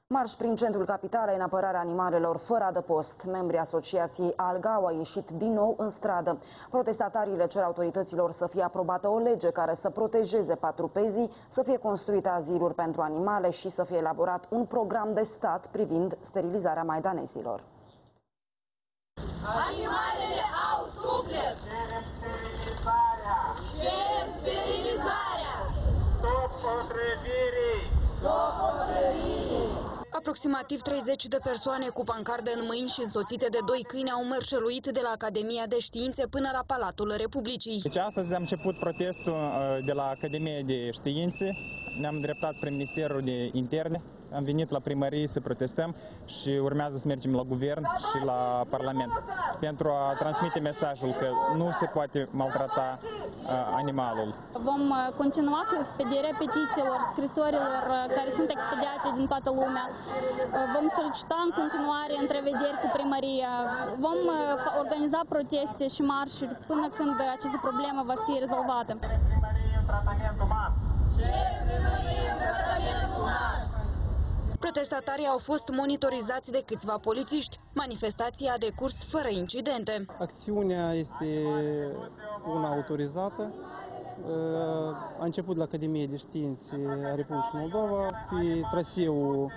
Marș prin centrul capitalei în apărarea animalelor fără adăpost. Membrii asociației ALGA au ieșit din nou în stradă. Protestatarii le cer autorităților să fie aprobată o lege care să protejeze patrupezii, să fie construite aziluri pentru animale și să fie elaborat un program de stat privind sterilizarea maidanezilor. Animalele au suflet! Cerem sterilizarea! Cerem sterilizarea! Stop otrăvirii! Stop otrăvirii! Aproximativ 30 de persoane cu pancarde în mâini și însoțite de 2 câini au mărșăluit de la Academia de Științe până la Palatul Republicii. Deci astăzi am început protestul de la Academia de Științe, ne-am îndreptat spre Ministerul de Interne, am venit la primărie să protestăm și urmează să mergem la guvern și la Parlament pentru a transmite mesajul că nu se poate maltrata animalul. Vom continua cu expedierea petițiilor, scrisorilor care sunt expediate din toată lumea. Vom solicita în continuare întrevederi cu primăria. Vom organiza proteste și marșuri până când această problemă va fi rezolvată. Protestatarii au fost monitorizați de câțiva polițiști. Manifestația a decurs fără incidente. Acțiunea este una autorizată. A început la Academia de Științe a Republicii Moldova, pe traseul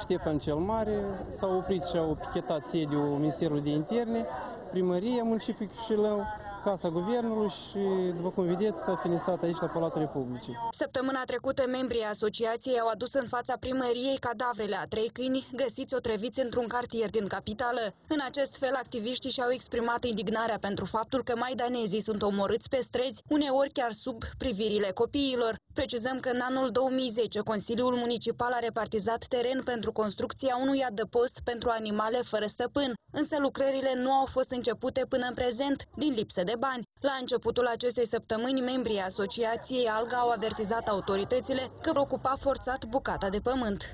Ștefan cel Mare. S-au oprit și au pichetat sediul Ministerului de Interne, primăria municipiului Chișinău, Casa Guvernului și, după cum vedeți, s-a finisat aici la Palatul Republicii. Săptămâna trecută, membrii asociației au adus în fața primăriei cadavrele a 3 câini găsiți otrăviți într-un cartier din capitală. În acest fel, activiștii și-au exprimat indignarea pentru faptul că maidanezii sunt omorâți pe străzi, uneori chiar sub privirile copiilor. Precizăm că în anul 2010, Consiliul Municipal a repartizat teren pentru construcția unui adăpost pentru animale fără stăpân, însă lucrările nu au fost începute până în prezent, din lipsă de bani. La începutul acestei săptămâni, membrii asociației ALGA au avertizat autoritățile că vor ocupa forțat bucata de pământ.